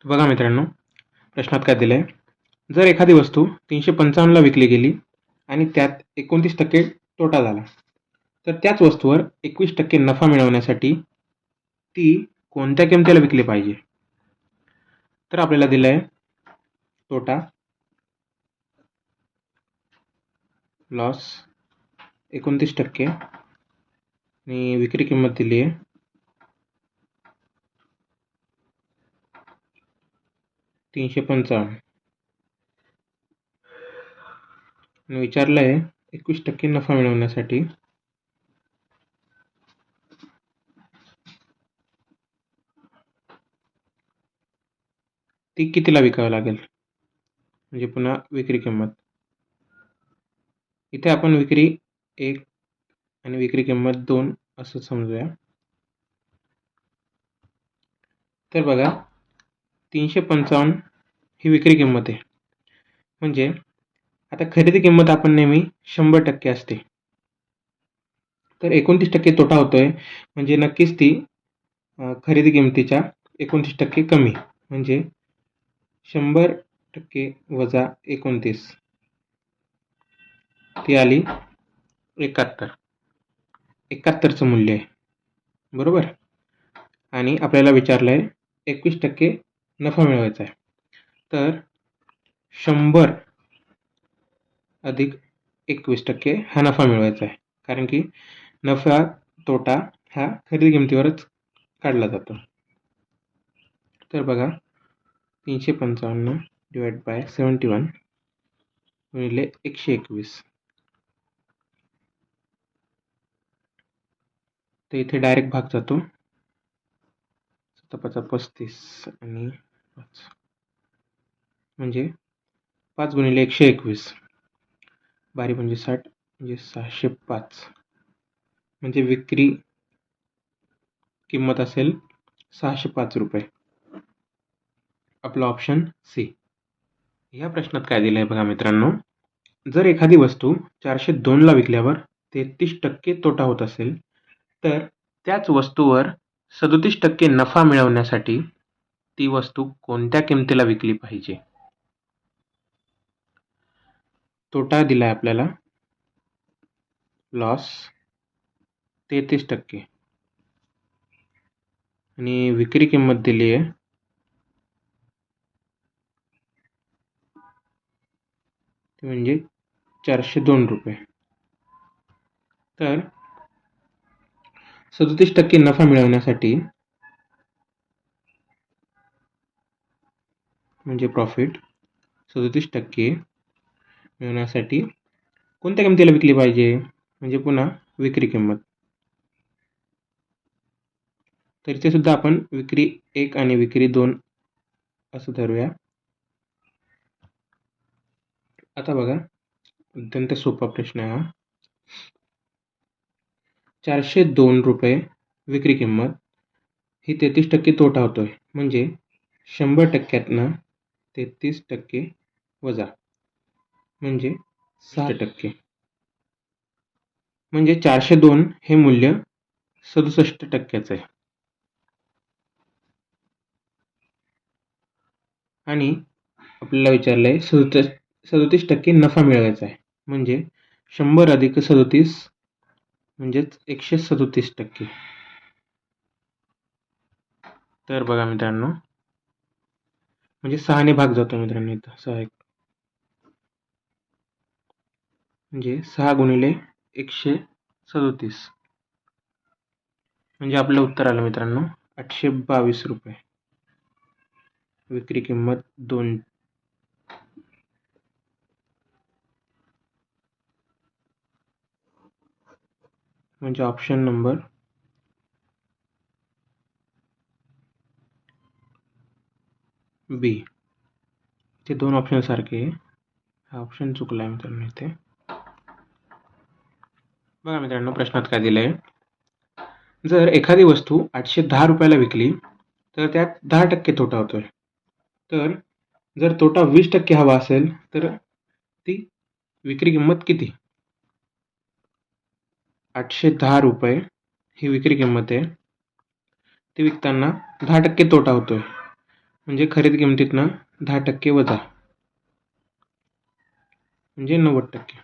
बघा मित्रांनो, प्रश्नात काय दिलं आहे, जर एखादी वस्तू 355ला विकली गेली आणि त्यात 29% तोटा झाला, तर त्याच वस्तूवर 21% नफा मिळवण्यासाठी ती कोणत्या किमतीला विकली पाहिजे? तर आपल्याला दिलं आहे तोटा, लॉस 29% आणि विक्री किंमत दिली आहे 355 आणि विचारलं आहे 21% नफा मिळवण्यासाठी ती कितीला विकावं लागेल, म्हणजे पुन्हा विक्री किंमत. इथे आपण विक्री 1 आणि विक्री किंमत 2 असं समजूया. तर बघा, 355 ही विक्री किंमत आहे, म्हणजे आता खरेदी किंमत आपण नेहमी 100% असते, तर 29% तोटा होतोय, म्हणजे नक्कीच ती खरेदी किमतीच्या 29% कमी, म्हणजे 100% वजा 29 ती आली 71चं मूल्य आहे, बरोबर. आणि आपल्याला विचारलं आहे 21% नफा मिळवायचा आहे, तर 100 अधिक 21% हा नफा मिळवायचा आहे, कारण की नफा तोटा हा खरेदी किमतीवरच काढला जातो. तर बघा, 355 डिवाइड बाय 71 गुणिले 121, तर इथे डायरेक्ट भाग जातो, 35 आणि 5, म्हणजे 5 गुणिले 121, बारी म्हणजे 60, म्हणजे 605, म्हणजे विक्री किंमत असेल 605 रुपये. आपला ऑप्शन सी. या प्रश्नात काय दिलं आहे बघा मित्रांनो, जर एखादी वस्तू 402ला विकल्यावर 33% तोटा होत असेल, तर त्याच वस्तूवर 37% नफा मिळवण्यासाठी ती वस्तू कोणत्या किमतीला विकली पाहिजे? तोटा दिलाय आपल्याला, लॉस 33%, आणि विक्री किंमत दिली आहे ती म्हणजे 402 रुपये. तर 37% नफा मिळवण्यासाठी, म्हणजे प्रॉफिट 37% मिळवण्यासाठी कोणत्या किमतीला विकली पाहिजे, म्हणजे पुन्हा विक्री किंमत. तर इथे सुद्धा आपण विक्री 1 आणि विक्री 2 असं धरूया. आता बघा, अत्यंत सोपा प्रश्न आहे हा. 402 रुपये विक्री किंमत ही 33% तोटा होतोय, म्हणजे 100%तनं 33% वजा, म्हणजे 6%, म्हणजे 402 हे मूल्य 67%चं आहे. आणि आपल्याला विचारलंय 37% नफा मिळवायचा आहे, म्हणजे 100 अधिक 37 म्हणजेच 137%. तर बघा मित्रांनो, म्हणजे 6ने भाग जातो मित्रांनो, इथं 6 म्हणजे 6 गुणिले 137, म्हणजे आपलं उत्तर आलं मित्रांनो 822 रुपये. विक्री किंमत 2. म्हणजे ऑप्शन नंबर बी. ते दोन ऑप्शन सारखे आहे, हा ऑप्शन चुकला आहे मित्रांनो इथे. बघा मित्रांनो, प्रश्नात काय दिलंय, जर एखादी वस्तू 810 रुपयाला विकली, तर त्यात 10% तोटा होतोय. तर जर तोटा 20% हवा असेल, तर ती विक्री किंमत किती? 810 रुपये ही विक्री किंमत आहे, ती विकताना 10% तोटा होतोय, म्हणजे खरेदी किमतीतनं 10% वजा म्हणजे 90%.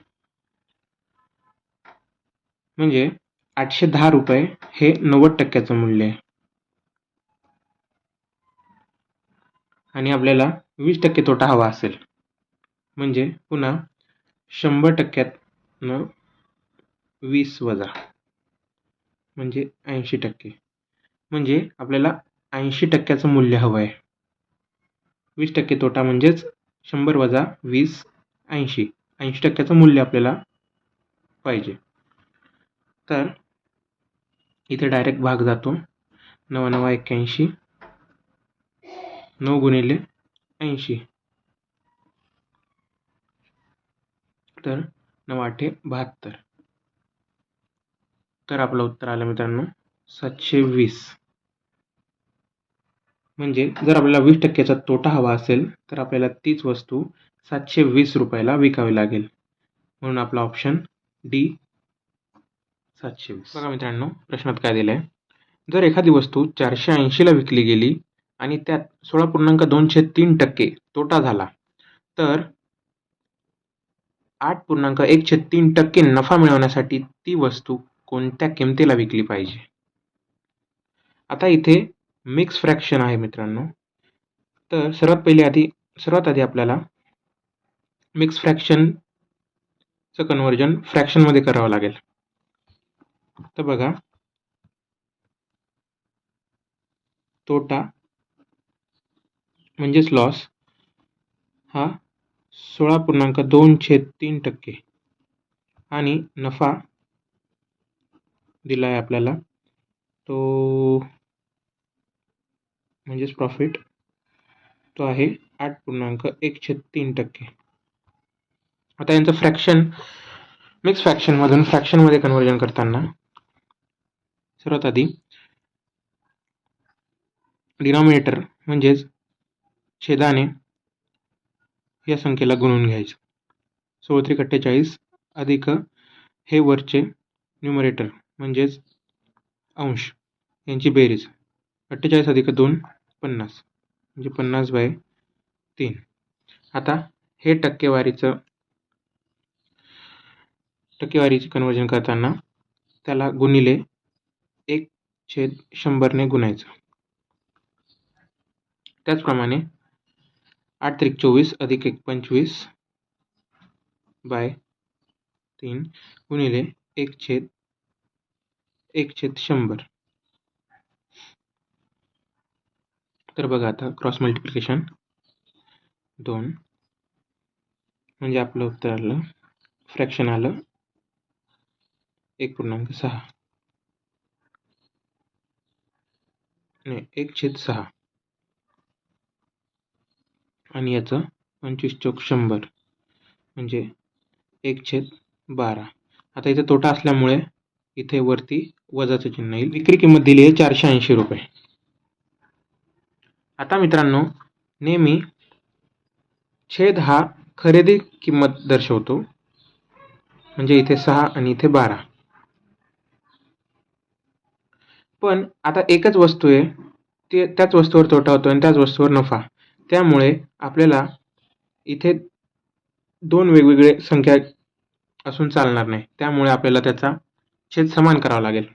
म्हणजे 810 रुपये हे 90%चं मूल्य आहे. आणि आपल्याला 20% तोटा हवा असेल म्हणजे पुन्हा 100%तनं 20 वजा म्हणजे 80%. म्हणजे आपल्याला 80%चं मूल्य हवं आहे. 20% तोटा म्हणजेच 100 वजा 20 80. 80%चं मूल्य आपल्याला पाहिजे. तर इथे डायरेक्ट भाग जातो. 9 9 81, 9 गुणिले 80, तर 9 8 72. तर आपलं उत्तर आलं मित्रांनो 720. म्हणजे जर आपल्याला 20%चा तोटा हवा असेल तर आपल्याला तीच वस्तू 720 रुपयाला विकावी लागेल. म्हणून आपला ऑप्शन डी 720. बघा मित्रांनो, प्रश्नात काय दिलं आहे, जर एखादी वस्तू 480ला विकली गेली आणि त्यात 16.2/3% तोटा झाला तर 8.1/3% नफा मिळवण्यासाठी ती वस्तू कोणत्या किमतीला विकली पाहिजे. आता इथे मिक्स फ्रॅक्शन आहे मित्रांनो. तर सर्वात आधी आपल्याला मिक्स फ्रॅक्शनचं कन्व्हर्जन फ्रॅक्शनमध्ये करावं लागेल. तर बघा, तोटा म्हणजेच लॉस हा 16.2/3% आणि नफा दिला आहे आपल्याला तो म्हणजेच प्रॉफिट तो आहे 8.1/3%. आता यांचं मिक्स फ्रॅक्शनमधून फ्रॅक्शनमध्ये कन्व्हर्जन करताना सर्वात आधी डिनॉमिनेटर म्हणजेच छेदाने या संख्येला गुणून घ्यायचं. 16×43 अधिक हे वरचे न्यूमरेटर म्हणजेच अंश यांची बेरीज 48 अधिक 2 50 म्हणजे 50/3. आता हे टक्केवारीचं कन्व्हर्जन करताना त्याला गुणिले 1/100ने गुणायचं. त्याचप्रमाणे 8×3 = 24 अधिक 1 25/3 गुणिले 1/100. तर बघा आता क्रॉस मल्टिप्लिकेशन 2 म्हणजे आपलं उत्तर आलं, फ्रॅक्शन आलं 1.6 नाही 1/6 आणि याचं 25×100 म्हणजे 1/12. आता इथे तोटा असल्यामुळे इथे वरती वजाचं चिन्ह येईल. विक्री किंमत दिली आहे 480 रुपये. आता मित्रांनो, नेहमी छेद हा खरेदी किंमत दर्शवतो म्हणजे इथे 6 आणि इथे 12. पण आता एकच वस्तू आहे, त्याच वस्तूवर तोटा होतो आणि त्याच वस्तूवर नफा. त्यामुळे आपल्याला इथे 2 वेगवेगळे संख्या असून चालणार नाही. त्यामुळे आपल्याला त्याचा छेद समान करावा लागेल.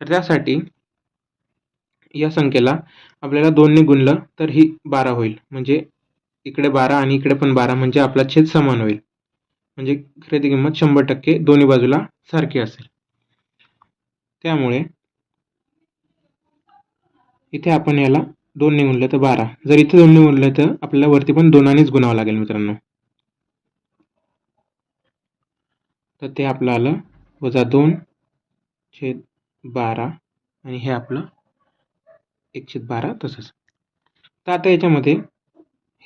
तर त्यासाठी या संख्येला आपल्याला 2 ने गुणलं तर ही 12 होईल. म्हणजे इकडे 12 आणि इकडे पण 12 म्हणजे आपला छेद समान होईल. म्हणजे खरेदी किंमत 100% दोन्ही बाजूला सारखी असेल. त्यामुळे इथे आपण याला 2 ने गुणलं तर 12. जर इथे 2 ने गुणलं तर आपल्याला वरती पण 2नेच गुणावं लागेल मित्रांनो. तर ते आपलं आलं -2/12 आणि हे आपलं 1/12 तसंच. तर आता याच्यामध्ये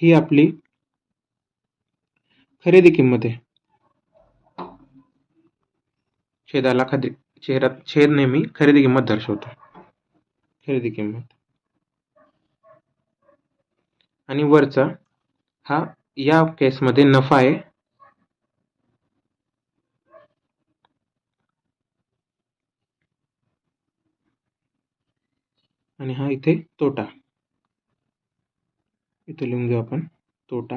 ही आपली खरेदी किंमत आहे. छेद नेहमी खरेदी किंमत दर्शवतो. खरेदी किंमत आणि वरचा हा या केसमध्ये नफा आहे. आणि हा इथे तोटा. इथे लिहून घेऊ आपण तोटा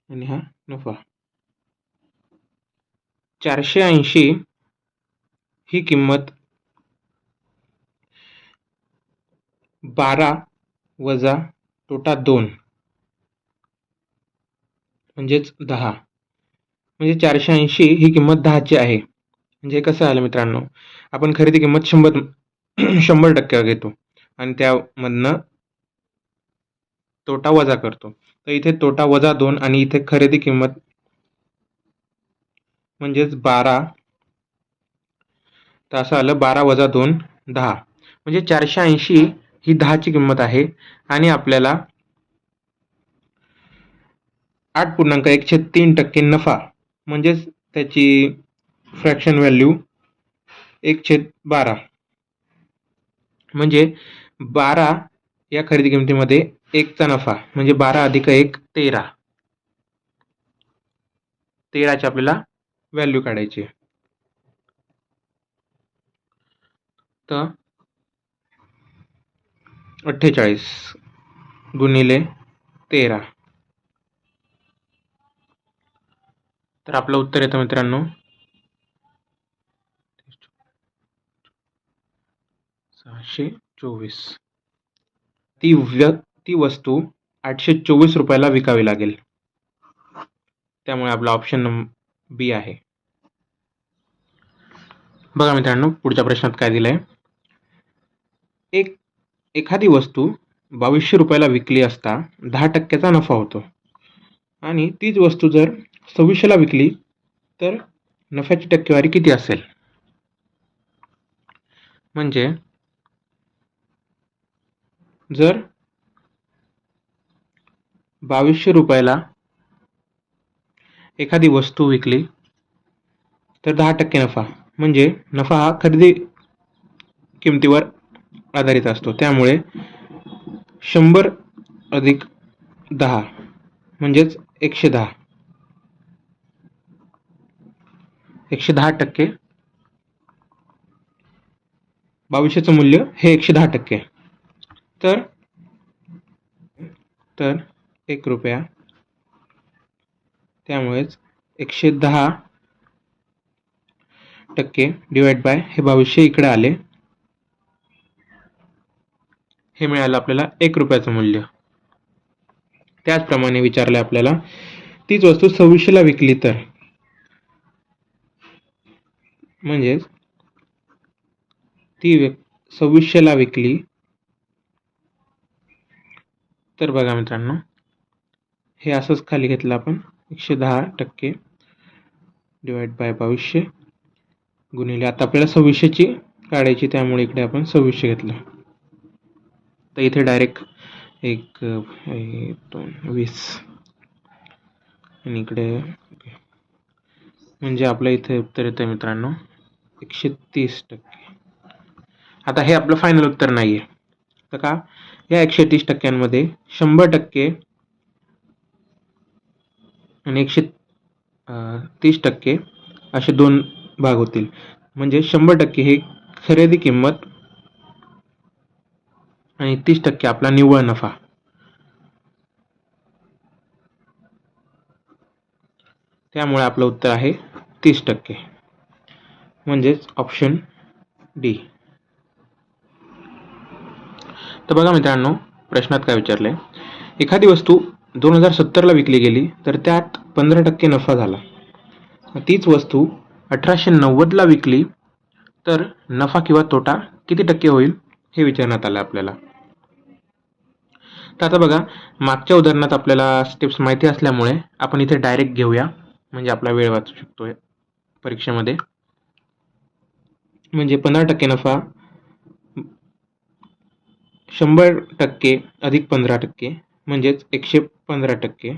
आणि हा नफा. 480 ही किंमत 12 वजा तोटा 2 म्हणजेच 10. म्हणजे 480 ही किंमत 10ची आहे. म्हणजे कसं आलं मित्रांनो, आपण खरेदी किंमत 100% घेतो आणि त्यामधनं तोटा वजा करतो. तर इथे तोटा वजा 2 आणि इथे खरेदी किंमत म्हणजेच 12. तर असं आलं 12 वजा 2 10. म्हणजे 480 ही 10ची किंमत आहे आणि आपल्याला 8.13% नफा म्हणजेच त्याची फ्रॅक्शन व्हॅल्यू 1/12 म्हणजे 12 या खरेदी किमतीमध्ये 1चा नफा म्हणजे 12 अधिक 1 13. 13ची आपल्याला व्हॅल्यू काढायची. तर 48 गुणिले 13. तर आपलं उत्तर येतं मित्रांनो 624. ती वस्तू 824 रुपयाला विकावी लागेल. त्यामुळे आपला ऑप्शन बी आहे. बघा मित्रांनो, पुढच्या प्रश्नात काय दिलंय. एखादी वस्तू 2200 रुपयाला विकली असता 10%चा नफा होतो आणि तीच वस्तू जर 2600ला विकली तर नफ्याची टक्केवारी किती असेल. म्हणजे जर 2200 रुपयाला एखादी वस्तू विकली तर 10% नफा, म्हणजे नफा हा खरेदी किमतीवर आधारित असतो. त्यामुळे 100 अधिक 10 म्हणजेच 110. 110%. 2200चं मूल्य हे 110%. तर 1 रुपया, त्यामुळेच 110% डिवाइड बाय हे 2200 इकडे आले, हे मिळालं आपल्याला 1 रुपयाचं मूल्य. त्याचप्रमाणे विचारलं आपल्याला तीच वस्तू 2600ला विकली तर, म्हणजेच ती 2600ला विकली तर बघा मित्रांनो, हे असंच खाली घेतलं आपण 110% डिवाइड बाय 2200 गुणिले, आता आपल्याला 2600ची काढायची त्यामुळे इकडे आपण 2600 घेतलं. तर इथे डायरेक्ट 1 2 20 आणि इकडे, म्हणजे आपलं इथे उत्तर येतं मित्रांनो 130%. आता हे आपलं फायनल उत्तर नाहीये. तर का, या 130%मध्ये 100% आणि 130% असे 2 भाग होतील. म्हणजे 100% ही खरेदी किंमत आणि 30% आपला निव्वळ नफा. त्यामुळे आपलं उत्तर आहे 30%, म्हणजेच ऑप्शन डी. तर बघा मित्रांनो, प्रश्नात काय विचारलंय. एखादी वस्तू 2070ला विकली गेली तर त्यात 15% नफा झाला. तीच वस्तू 1890ला विकली तर नफा किंवा तोटा किती टक्के होईल हे विचारण्यात आलं आपल्याला. तर आता बघा, मागच्या उदाहरणात आपल्याला स्टेप्स माहिती असल्यामुळे आपण इथे डायरेक्ट घेऊया, म्हणजे आपला वेळ वाचू शकतोय परीक्षेमध्ये. म्हणजे 15% नफा 100% अधिक 15% म्हणजेच 115%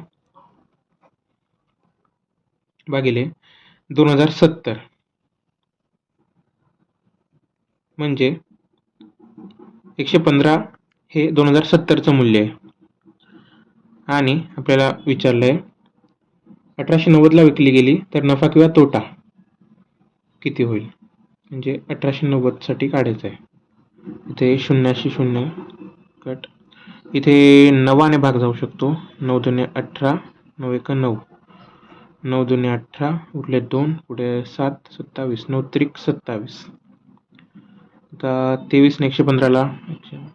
भागिले 2070 म्हणजे 115 हे 2070चं मूल्य आहे. आणि आपल्याला विचारलंय 1890ला विकली गेली तर नफा किंवा तोटा किती होईल, म्हणजे 1890साठी काढायचं आहे. इथे 0 0 कट इथे 9ने भाग जाऊ शकतो. 9 दुने 18, 9 एका 9, 9 दुने 18, उरले 2, पुढे 7, 27, 9 त्रिक 27. आता 23 ने 115ला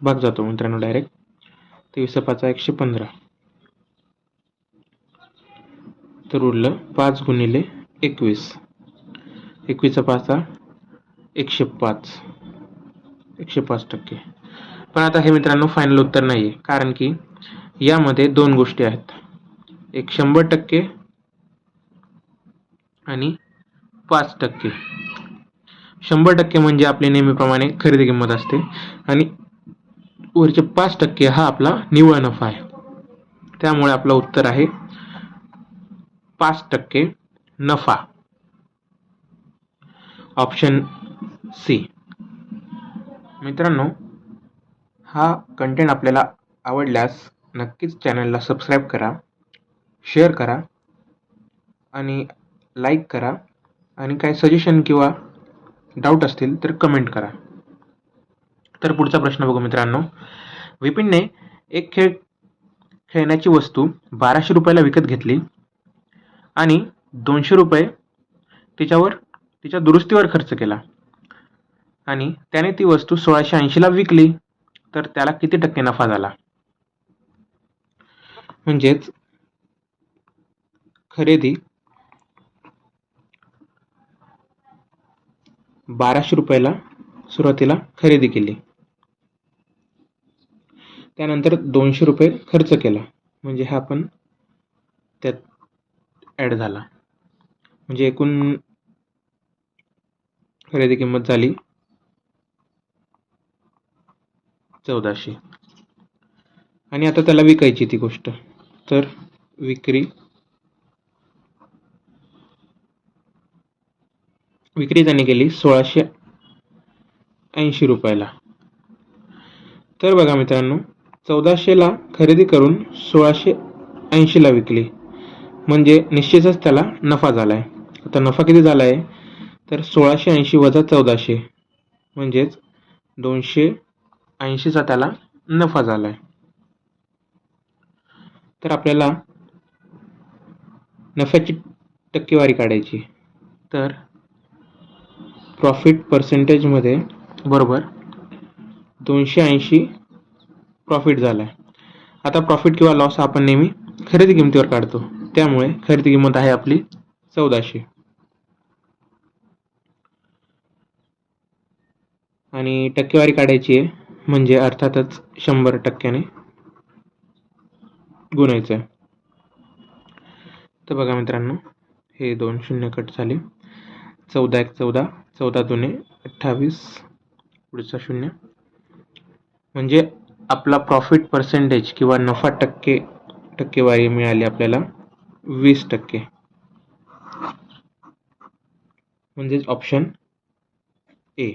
भाग जातो मित्रांनो डायरेक्ट. 23 5 115. तर उरलं 5 गुणिले 21. 21 5 105. 105%. पण आता हे मित्रांनो फायनल उत्तर नाही आहे, कारण की यामध्ये दोन गोष्टी आहेत. एक 100% आणि 5%. 100% म्हणजे आपली नेहमीप्रमाणे खरेदी किंमत असते आणि वरचे 5% हा आपला निव्वळ नफा आहे. त्यामुळे आपलं उत्तर आहे 5% नफा. Option C. मित्रांनो, हा कंटेंट आपल्याला आवडल्यास नक्कीच चॅनलला सबस्क्राईब करा, शेअर करा आणि लाईक करा आणि काय सजेशन किंवा डाऊट असतील तर कमेंट करा. तर पुढचा प्रश्न बघू मित्रांनो. विपिनने एक खेळ खेळण्याची वस्तू 1200 रुपयाला विकत घेतली आणि 200 रुपये तिच्या दुरुस्तीवर खर्च केला आणि त्याने ती वस्तू 1680ला विकली, तर त्याला किती टक्के नफा झाला? म्हणजेच खरेदी 1200 रुपयाला सुरुवातीला खरेदी केली, त्यानंतर 200 रुपये खर्च केला, म्हणजे हा पण त्यात ॲड झाला, म्हणजे एकूण खरेदी किंमत झाली 1400. आणि आता त्याला विकायची ती गोष्ट, तर विक्री त्याने केली 1680 रुपयाला. तर बघा मित्रांनो, 1400ला खरेदी करून 1680ला विकली, म्हणजे निश्चितच त्याला नफा झाला आहे. आता नफा किती झाला आहे, तर 1680 वजा 1400 म्हणजेच 280चा त्याला नफा झाला आहे. तर आपल्याला नफ्याची टक्केवारी काढायची, तर प्रॉफिट पर्सेंटेजमध्ये बरोबर 280 प्रॉफिट झाला आहे. आता प्रॉफिट किंवा लॉस आपण नेहमी खरेदी किमतीवर काढतो, त्यामुळे खरेदी किंमत आहे आपली 1400 आणि टक्केवारी काढायची आहे, म्हणजे अर्थातच 100%ने गुणायचं आहे. तर बघा मित्रांनो, हे 2 शून्य कट झाले. 14 1 14, 14 2 28, पुढचा 0, म्हणजे आपला प्रॉफिट पर्सेंटेज किंवा नफा टक्केवारी मिळाली आपल्याला 20%, म्हणजेच ऑप्शन ए.